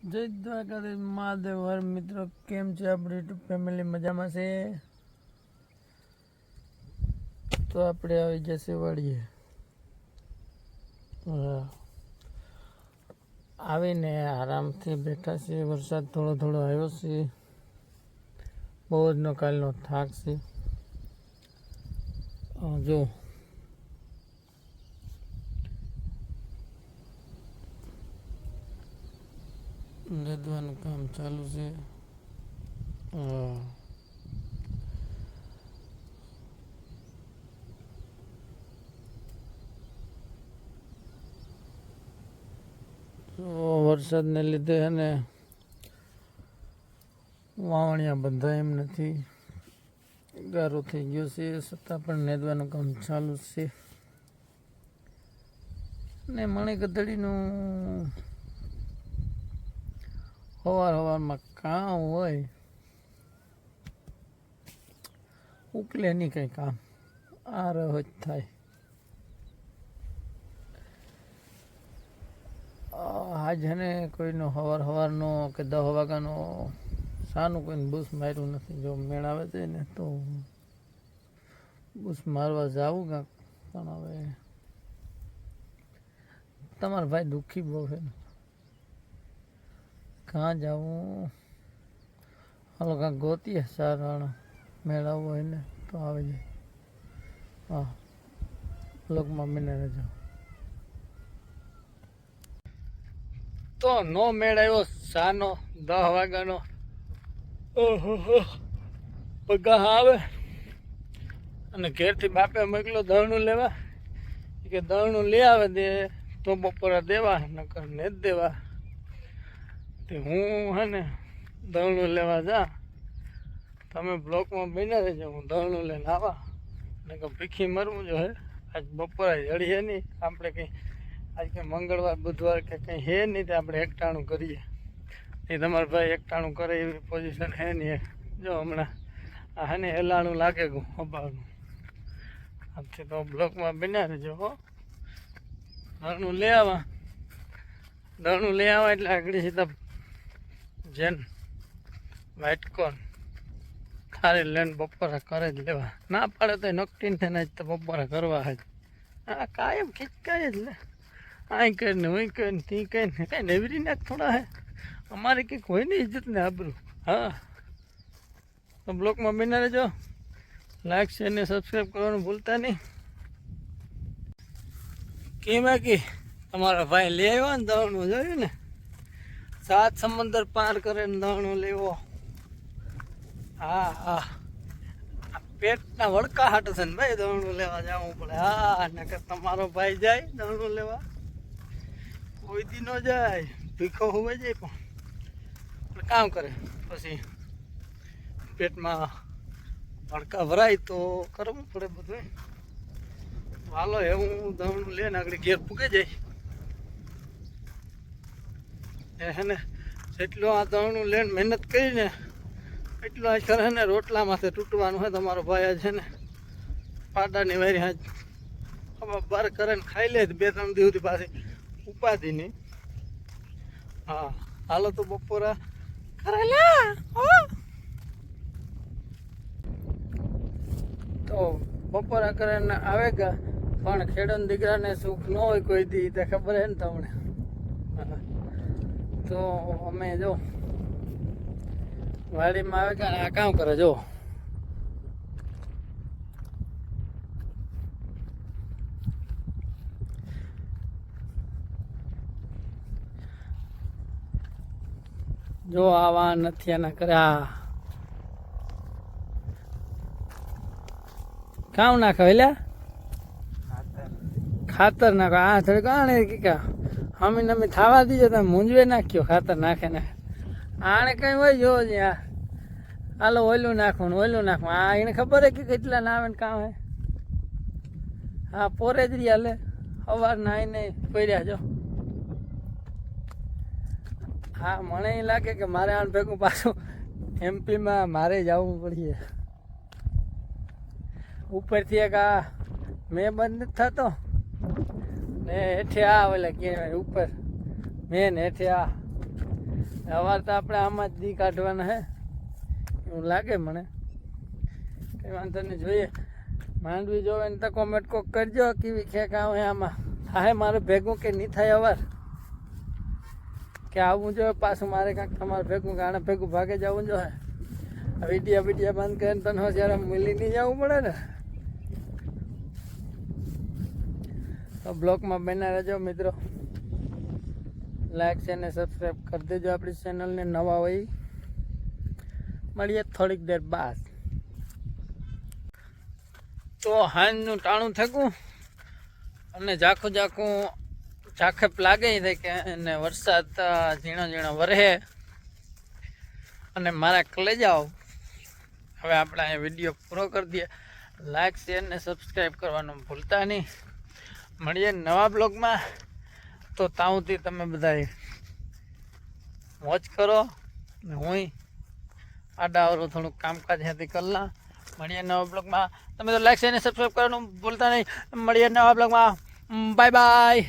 જય દ્વારકાધીશ મહાદેવ હર મિત્રો, કેમ છે આપણી યુટ્યુબ ફેમિલી? મજામાં છે? તો આપણે આવી જશે વાળીએ. આવીને આરામથી બેઠા છે. વરસાદ થોડો થોડો આવ્યો છે. બહુ જનો કાલનો થાક છે. જો નદવાનું કામ ચાલુ છે. વરસાદને લીધે અને વાવણિયા બધા એમ નથી, ગારો થઈ ગયો છે. છતાં પણ નેદવાનું કામ ચાલુ છે. ને મણિકદડીનું સવારમાં કામ હોય, ઉકલે નહીં કંઈ કામ, આ રહો જ થાય. આજ ને કોઈનો સવારનો કે 10 વાગ્યાનો સાનું કોઈને બૂસ માર્યું નથી. જો મેળ આવે છે ને તો બૂસ મારવા જાવું કાંક, પણ હવે તમારા ભાઈ દુઃખી બહુ છે ને, કાં જવું? હાલો કાંક ગોતીએ સારા મેળ આવવો હોય ને તો આવી જાય. હા, બ્લોગમાં બને રહેજો. તો નો મેળ આવ્યો સાનો 10 વાગ્યાનો. ઓહો, પગા આવે અને ઘેરથી બાપે મોકલો દળનું લેવા, કે દળનું લઈ આવે દે તો બપોરે દેવા, નકર ને જ દેવા. તે હું હે ને દળનું લેવા જા, તમે બ્લોકમાં બન્યા રહેજો. હું દળનું લઈને આવા, નકર ભીખી મરવું જો હે. આજ બપોરે જડીએ નહીં આપણે કંઈ. આજ કંઈ મંગળવાર બુધવાર કે કંઈ હે નહીં, તો આપણે એકટાણું કરીએ. એ તમારા ભાઈ એકટાણું કરે એવી પોઝિશન હે નહીં. જો હમણાં આ હે ને હેલાણું લાગે ગયું અભાવનું. આજથી તો બ્લોકમાં બન્યા રહેજો હો. દળનું લઈ આવા, દળનું લઈ આવા એટલે આગળ સીધા જેન વ્હાઈટ કોર્ન ખારી લઈને બપોરે કરે જ લેવા. ના પાડે તો નકટીને થઈને જ તો બપોરે કરવા જ. હા, કાયમ ખીચકાય જ લે. અહીં કરીને હું કરીને તી કરીને કાંઈ નેવરી નાખ થોડા હે. અમારે કંઈક હોય ને ઇજ્જત ને આબરૂ. હા, તો બ્લોકમાં બના રહેજો. લાઈક શેર ને સબસ્ક્રાઈબ કરવાનું ભૂલતા નહીં. બાકી તમારા ભાઈ લઈ આવ્યો ને દળનું, જોયું ને? 7 સમંદર પાર કરે ને દળનું લેવો. હા હા, પેટના વડકા હાટ છે ને ભાઈ, દળનું લેવા જવું પડે. હા, નકર તમારો ભાઈ જાય દળનું લેવા, કોઈ દી ન જાય, ભીખો હોવે જાય પણ કામ કરે. પછી પેટમાં વડકા ભરાય તો કરવું પડે બધું. હાલો એવું દળનું લઈને આગળ ઘેર પૂગે જાય. હે ને જેટલું આ દળનું લઈને મહેનત કરીને એટલું આજ ખરે ને રોટલા માથે તૂટવાનું હોય. તમારો ભાઈ આજ છે ને પાડાની વારી આજ બાર કરે ને ખાઈ લે 2-3 દિવસથી પાછી ઉપાધિ નહીં. હા, હાલો તો બપોરા કરેલા. તો બપોરા કરીને આવે ગા, પણ ખેડૂત દીકરાને સુખ ન હોય કોઈ દી, તો ખબર હે ને તમને. તો અમે જો વાડીમાં આવે કે આ કામ કરે. જો જો આવા નથી આના કરે. આ કામ નાખો એટલે ખાતર નાખો. આ થોડીક આણે કે અમે તમે થવા દીજો, તમે મૂંઝવે નાખ્યો ખાતર નાખે ને. આને કંઈ હોય જો જ્યાં હાલો ઓયલું નાખવું ને ઓયલું નાખવું. આ એને ખબર હે કે કેટલા ના આવે ને કામ હે. હા, પોરે જ રહ્યા લે સવારના આવીને પડ્યા જો. હા, મને એ લાગે કે મારે આને ભેગું પાછું એમપીમાં મારે જવું પડશે. ઉપરથી એક આ મેં બંધ નથી થતો ને હેઠે આ ઓલા કે ઉપર મેન હેઠે આ સવાર તો આપણે આમાં જ દી કાઢવાના હે એવું લાગે મને. કંઈ વાંધો નહીં, જોઈએ. માંડવી જોવે ને તો કોમેન્ટ કોક કરજો કેવી ખેક આવે આમાં. થાય મારે ભેગું કે નહીં થાય અવાર કે આવવું જોઈએ પાછું મારે કાંઈક તમારે ભેગું કે આને ભેગું ભાગે જવું જોઈએ. વિડીયા બંધ કરીને તને જ્યારે મિલી નહીં જવું પડે ને. તો બ્લોગમાં બના રહેજો મિત્રો. લાઈક છે ને સબસ્ક્રાઈબ કરી દેજો આપણી ચેનલને. નવા હોય મળીએ થોડીક દેર બાદ. તો હાંજનું ટાણું થયું અને ઝાખપ લાગે છે કે એને વરસાદ ઝીણો ઝીણો વરહે અને મારા કલેજાઓ. હવે આપણે અહીં વિડીયો પૂરો કરી દઈએ. લાઈક શેર ને સબસ્ક્રાઈબ કરવાનું ભૂલતા નહીં. મળીએ નવા બ્લોગમાં. તો તાઉથી તમે બધા મોજ કરો ને હું આડાવરું થોડુંક કામકાજ હતી કરના. મળીએ નવા બ્લોગમાં. તમે તો લાઈક શેર ને સબસ્ક્રાઈબ કરવાનું ભૂલતા નહીં. મળીએ નવા બ્લોગમાં. Bye bye.